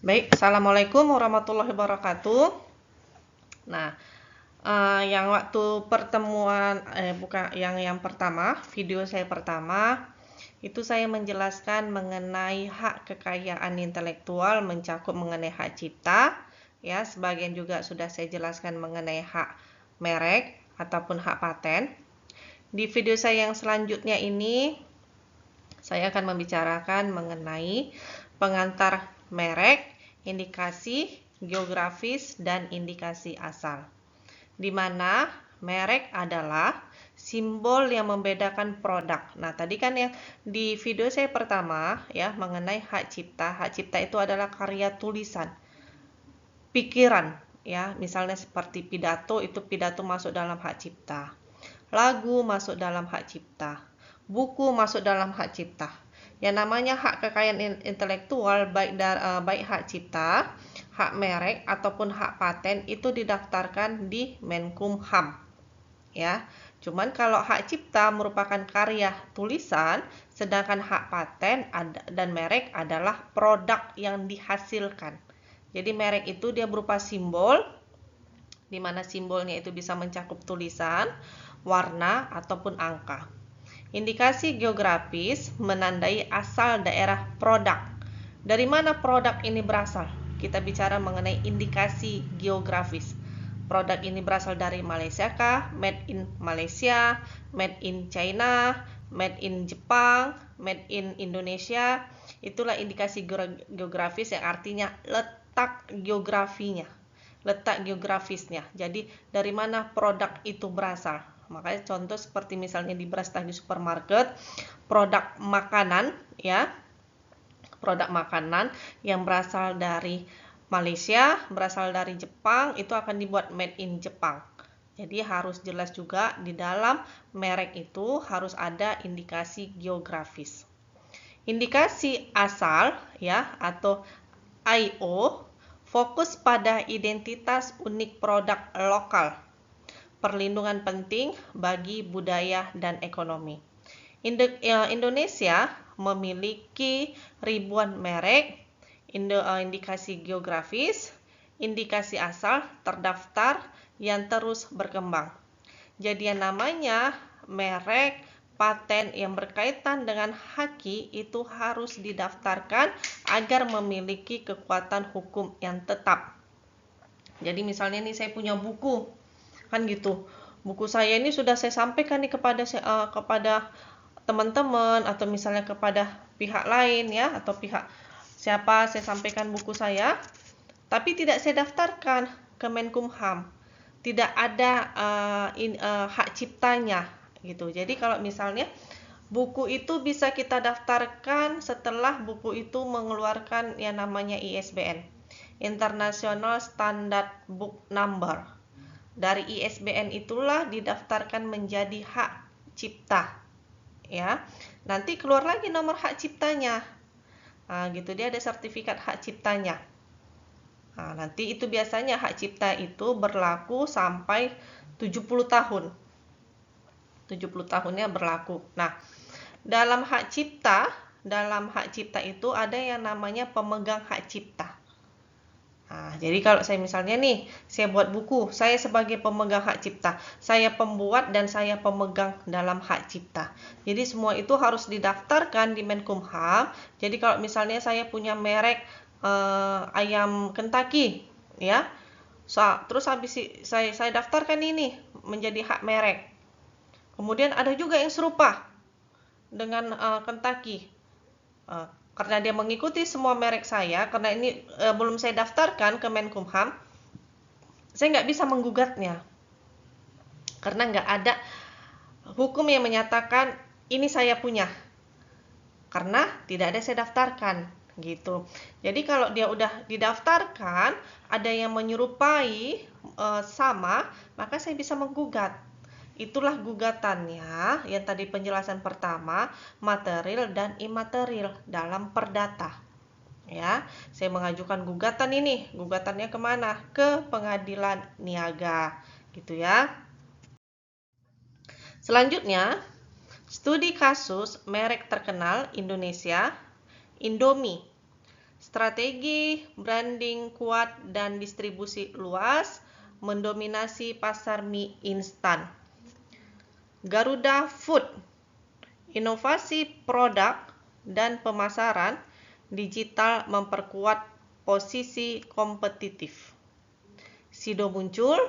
Baik, Assalamualaikum warahmatullahi wabarakatuh. Nah, yang waktu pertemuan, bukan yang pertama, video saya pertama, itu saya menjelaskan mengenai hak kekayaan intelektual mencakup mengenai hak cipta, ya, sebagian juga sudah saya jelaskan mengenai hak merek ataupun hak paten. Di video saya yang selanjutnya ini, saya akan membicarakan mengenai pengantar merek, indikasi geografis, dan indikasi asal. Di mana merek adalah simbol yang membedakan produk. Nah, tadi kan yang di video saya pertama ya mengenai hak cipta. Hak cipta itu adalah karya tulisan, pikiran ya. Misalnya seperti pidato, itu pidato masuk dalam hak cipta. Lagu masuk dalam hak cipta. Buku masuk dalam hak cipta. Yang namanya hak kekayaan intelektual baik hak cipta, hak merek ataupun hak paten itu didaftarkan di Menkumham. Ya. Cuman kalau hak cipta merupakan karya tulisan, sedangkan hak paten dan merek adalah produk yang dihasilkan. Jadi merek itu dia berupa simbol, di mana simbolnya itu bisa mencakup tulisan, warna, ataupun angka. Indikasi geografis menandai asal daerah produk. Dari mana produk ini berasal? Kita bicara mengenai indikasi geografis. Produk ini berasal dari Malaysia kah? Made in Malaysia, made in China, made in Jepang, made in Indonesia. Itulah indikasi geografis yang artinya letak geografinya, letak geografisnya. Jadi dari mana produk itu berasal? Makanya contoh seperti misalnya di beras tag di supermarket, produk makanan ya, produk makanan yang berasal dari Malaysia, berasal dari Jepang, itu akan dibuat made in Jepang. Jadi harus jelas juga di dalam merek itu harus ada indikasi geografis. Indikasi asal ya atau IO fokus pada identitas unik produk lokal, perlindungan penting bagi budaya dan ekonomi. Indonesia memiliki ribuan merek, indikasi geografis, indikasi asal terdaftar yang terus berkembang. Jadi yang namanya merek, paten yang berkaitan dengan haki itu harus didaftarkan agar memiliki kekuatan hukum yang tetap. Jadi misalnya nih saya punya buku, kan gitu. Buku saya ini sudah saya sampaikan nih kepada teman-teman atau misalnya kepada pihak lain ya, atau pihak siapa, saya sampaikan buku saya, tapi tidak saya daftarkan ke Menkumham. Tidak ada hak ciptanya gitu. Jadi kalau misalnya buku itu bisa kita daftarkan setelah buku itu mengeluarkan yang namanya ISBN, International Standard Book Number. Dari ISBN itulah didaftarkan menjadi hak cipta. Ya. Nanti keluar lagi nomor hak ciptanya. Nah, gitu dia ada sertifikat hak ciptanya. Nah, nanti itu biasanya hak cipta itu berlaku sampai 70 tahun. 70 tahunnya berlaku. Nah, dalam hak cipta itu ada yang namanya pemegang hak cipta. Nah, jadi kalau saya misalnya nih, saya buat buku, saya sebagai pemegang hak cipta, saya pembuat dan saya pemegang dalam hak cipta. Jadi semua itu harus didaftarkan di Menkumham. Jadi kalau misalnya saya punya merek ayam Kentucky, ya, terus habis saya daftarkan ini menjadi hak merek. Kemudian ada juga yang serupa dengan Kentucky. Karena dia mengikuti semua merek saya, karena ini belum saya daftarkan ke Menkumham, saya nggak bisa menggugatnya. Karena nggak ada hukum yang menyatakan ini saya punya. Karena tidak ada saya daftarkan, gitu. Jadi kalau dia udah didaftarkan, ada yang menyerupai sama, maka saya bisa menggugat. Itulah gugatannya yang tadi penjelasan pertama, material dan imaterial dalam perdata. Ya, saya mengajukan gugatan ini. Gugatannya kemana? Ke pengadilan niaga, gitu ya. Selanjutnya, studi kasus merek terkenal Indonesia, Indomie. Strategi branding kuat dan distribusi luas mendominasi pasar mie instan. Garuda Food, inovasi produk dan pemasaran digital memperkuat posisi kompetitif. Sido muncul,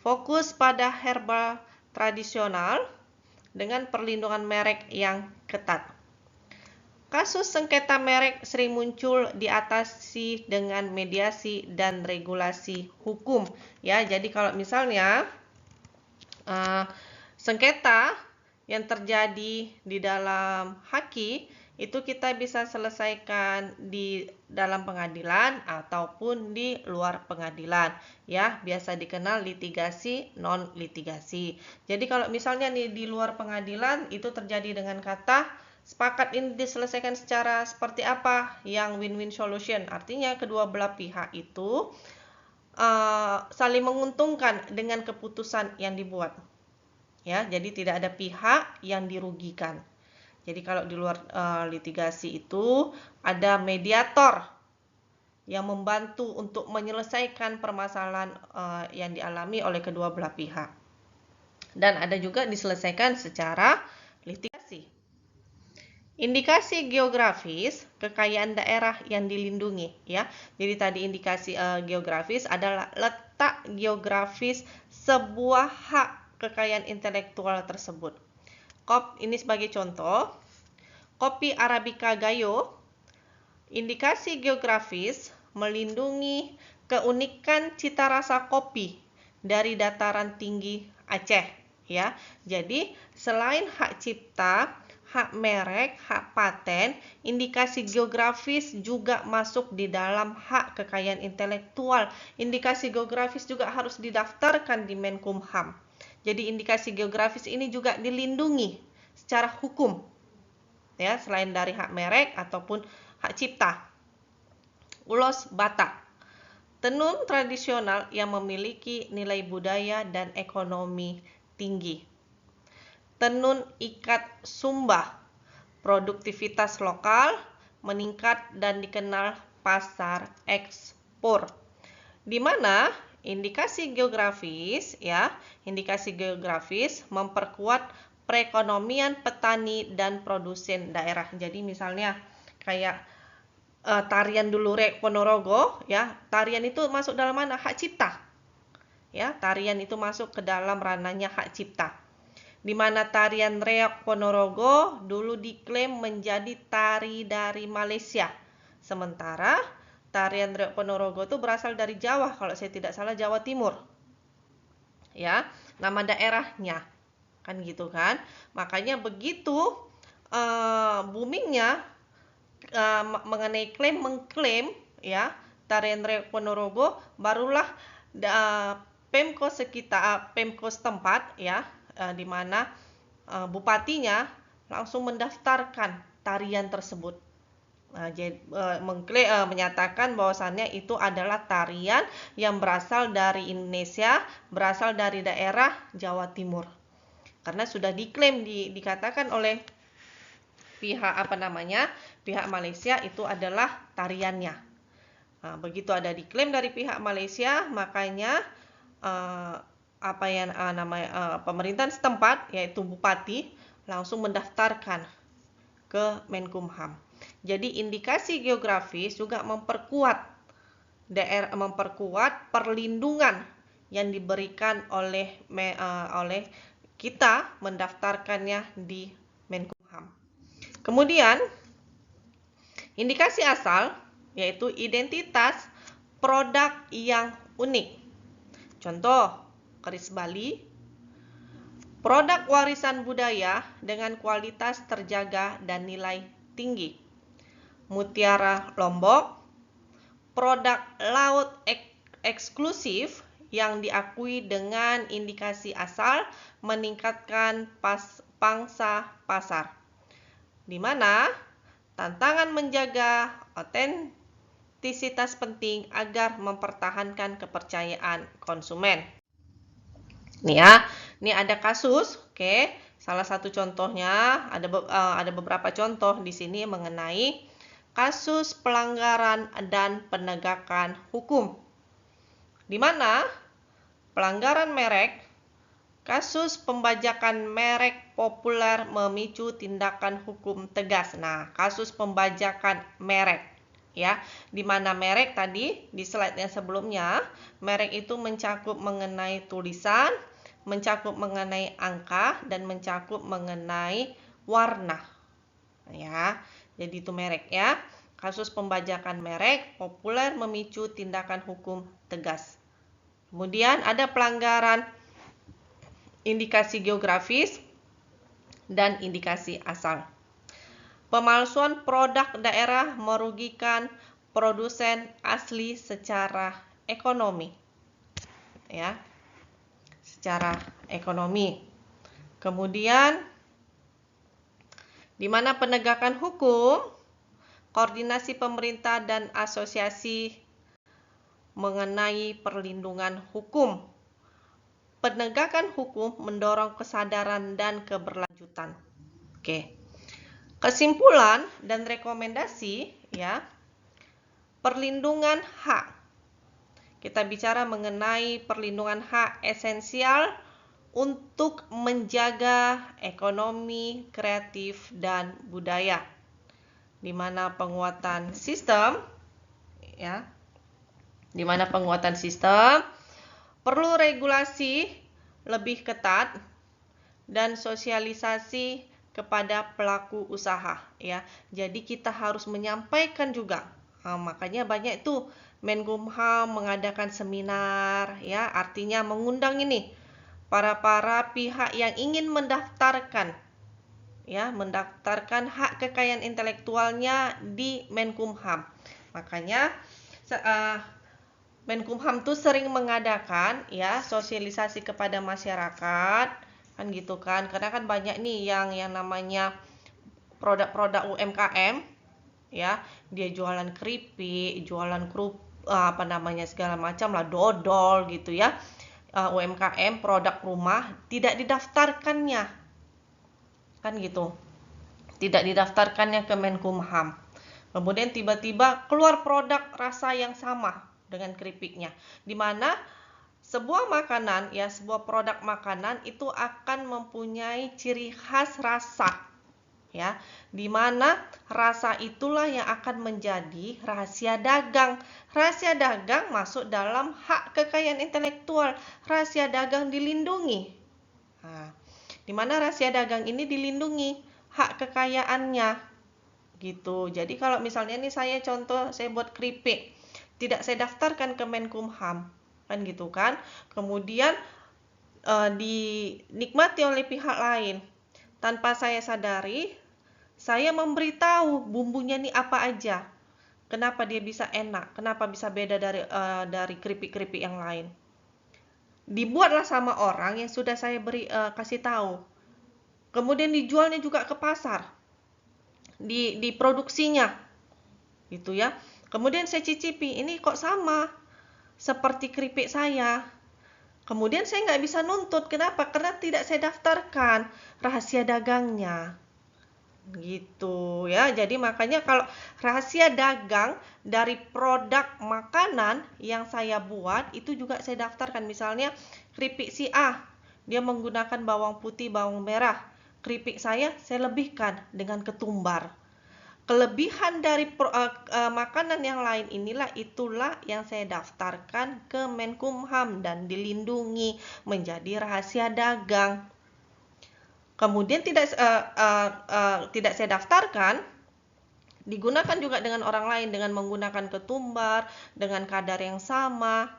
fokus pada herbal tradisional dengan perlindungan merek yang ketat. Kasus sengketa merek sering muncul diatasi dengan mediasi dan regulasi hukum. Ya, jadi kalau misalnya sengketa yang terjadi di dalam haki itu kita bisa selesaikan di dalam pengadilan ataupun di luar pengadilan, ya, biasa dikenal litigasi non litigasi. Jadi kalau misalnya nih di luar pengadilan itu terjadi dengan kata sepakat ini diselesaikan secara seperti apa yang win-win solution, artinya kedua belah pihak itu saling menguntungkan dengan keputusan yang dibuat. Ya, jadi tidak ada pihak yang dirugikan. Jadi kalau di luar litigasi itu ada mediator yang membantu untuk menyelesaikan permasalahan yang dialami oleh kedua belah pihak. Dan ada juga diselesaikan secara litigasi. Indikasi geografis kekayaan daerah yang dilindungi, ya. Jadi tadi indikasi geografis adalah letak geografis sebuah hak kekayaan intelektual tersebut. Ini sebagai contoh, kopi Arabica Gayo, indikasi geografis melindungi keunikan cita rasa kopi dari dataran tinggi Aceh, ya. Jadi selain hak cipta, hak merek, hak paten, indikasi geografis juga masuk di dalam hak kekayaan intelektual. Indikasi geografis juga harus didaftarkan di Menkumham. Jadi indikasi geografis ini juga dilindungi secara hukum, ya, selain dari hak merek ataupun hak cipta. Ulos Batak, tenun tradisional yang memiliki nilai budaya dan ekonomi tinggi. Tenun ikat Sumba, produktivitas lokal meningkat dan dikenal pasar ekspor. Di mana indikasi geografis, ya, indikasi geografis memperkuat perekonomian petani dan produsen daerah. Jadi misalnya kayak tarian Dulurek Ponorogo, ya, tarian itu masuk dalam mana? Hak cipta. Ya, tarian itu masuk ke dalam ranahnya hak cipta. Di mana tarian Reok Ponorogo dulu diklaim menjadi tari dari Malaysia. Sementara tarian Reok Ponorogo itu berasal dari Jawa, kalau saya tidak salah Jawa Timur. Ya, nama daerahnya. Kan gitu kan? Makanya begitu boomingnya mengenai mengklaim, ya, tarian Reok Ponorogo, barulah Pemko setempat, ya, di mana bupatinya langsung mendaftarkan tarian tersebut. Menyatakan bahwasannya itu adalah tarian yang berasal dari Indonesia, berasal dari daerah Jawa Timur. Karena sudah diklaim, dikatakan oleh pihak pihak Malaysia itu adalah tariannya. Begitu ada diklaim dari pihak Malaysia, makanya pemerintahan setempat, yaitu bupati, langsung mendaftarkan ke Menkumham. Jadi indikasi geografis juga memperkuat perlindungan yang diberikan oleh kita mendaftarkannya di Menkumham. Kemudian indikasi asal, yaitu identitas produk yang unik. Contoh, keris Bali, produk warisan budaya dengan kualitas terjaga dan nilai tinggi. Mutiara Lombok, produk laut eksklusif yang diakui dengan indikasi asal meningkatkan pangsa pasar. Di mana tantangan menjaga otentisitas penting agar mempertahankan kepercayaan konsumen. Nih ya, ini ada kasus, oke. Salah satu contohnya ada beberapa contoh di sini mengenai kasus pelanggaran dan penegakan hukum. Di mana pelanggaran merek, kasus pembajakan merek populer memicu tindakan hukum tegas. Nah, kasus pembajakan merek, ya, di mana merek tadi di slide yang sebelumnya, merek itu mencakup mengenai tulisan, mencakup mengenai angka, dan mencakup mengenai warna, ya. Jadi itu merek, ya. Kasus pembajakan merek populer memicu tindakan hukum tegas. Kemudian ada pelanggaran indikasi geografis dan indikasi asal. Pemalsuan produk daerah merugikan produsen asli secara ekonomi, ya, secara ekonomi. Kemudian di mana penegakan hukum, koordinasi pemerintah dan asosiasi mengenai perlindungan hukum. Penegakan hukum mendorong kesadaran dan keberlanjutan. Oke. Kesimpulan dan rekomendasi, ya. Perlindungan hak. Kita bicara mengenai perlindungan hak esensial untuk menjaga ekonomi, kreatif, dan budaya. Di mana penguatan sistem, ya. Di mana penguatan sistem perlu regulasi lebih ketat dan sosialisasi kepada pelaku usaha, ya. Jadi kita harus menyampaikan juga. Makanya banyak itu Menkumham mengadakan seminar, ya, artinya mengundang ini para pihak yang ingin mendaftarkan, ya, mendaftarkan hak kekayaan intelektualnya di Menkumham. Makanya Menkumham tuh sering mengadakan, ya, sosialisasi kepada masyarakat, kan gitu kan, karena kan banyak nih yang namanya produk-produk UMKM, ya, dia jualan keripik, jualan segala macam lah, dodol gitu, ya, UMKM produk rumah tidak didaftarkannya, kan gitu, tidak didaftarkannya ke Menkumham. Kemudian tiba-tiba keluar produk rasa yang sama dengan keripiknya, di mana sebuah makanan, ya, sebuah produk makanan itu akan mempunyai ciri khas rasa, ya, di mana rasa itulah yang akan menjadi rahasia dagang. Rahasia dagang masuk dalam hak kekayaan intelektual. Rahasia dagang dilindungi. Nah, di mana rahasia dagang ini dilindungi hak kekayaannya, gitu. Jadi kalau misalnya nih saya buat keripik, tidak saya daftarkan ke Menkumham, kan gitu kan. Kemudian dinikmati oleh pihak lain. Tanpa saya sadari, saya memberitahu bumbunya nih apa aja. Kenapa dia bisa enak, kenapa bisa beda dari keripik-keripik yang lain. Dibuatlah sama orang yang sudah saya kasih tahu. Kemudian dijualnya juga ke pasar. Diproduksinya. Gitu, ya. Kemudian saya cicipi, ini kok sama seperti keripik saya. Kemudian saya nggak bisa nuntut. Kenapa? Karena tidak saya daftarkan rahasia dagangnya. Gitu, ya. Jadi makanya kalau rahasia dagang dari produk makanan yang saya buat, itu juga saya daftarkan. Misalnya keripik si A, dia menggunakan bawang putih, bawang merah. Keripik saya lebihkan dengan ketumbar. Kelebihan dari makanan yang lain itulah yang saya daftarkan ke Menkumham dan dilindungi menjadi rahasia dagang. Kemudian tidak saya daftarkan, digunakan juga dengan orang lain dengan menggunakan ketumbar dengan kadar yang sama.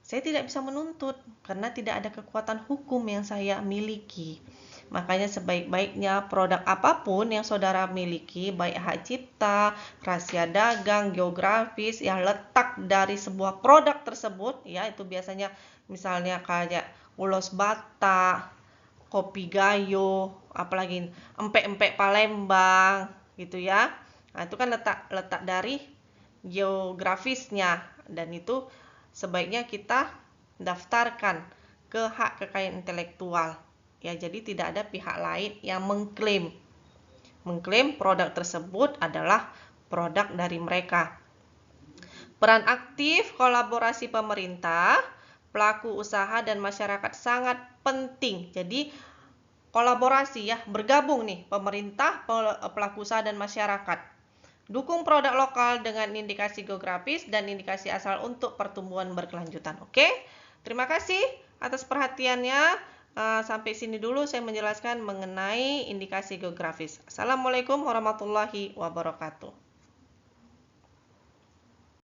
Saya tidak bisa menuntut karena tidak ada kekuatan hukum yang saya miliki. Makanya sebaik-baiknya produk apapun yang saudara miliki, baik hak cipta, rahasia dagang, geografis, yang letak dari sebuah produk tersebut, ya, itu biasanya misalnya kayak ulos bata, kopi gayo, apalagi empek-empek Palembang, gitu, ya. Nah, itu kan letak dari geografisnya, dan itu sebaiknya kita daftarkan ke hak kekayaan intelektual. Ya, jadi tidak ada pihak lain yang mengklaim produk tersebut adalah produk dari mereka. Peran aktif kolaborasi pemerintah, pelaku usaha dan masyarakat sangat penting. Jadi kolaborasi ya, bergabung nih pemerintah, pelaku usaha dan masyarakat. Dukung produk lokal dengan indikasi geografis dan indikasi asal untuk pertumbuhan berkelanjutan. Oke, terima kasih atas perhatiannya. Sampai sini dulu saya menjelaskan mengenai indikasi geografis. Assalamualaikum warahmatullahi wabarakatuh.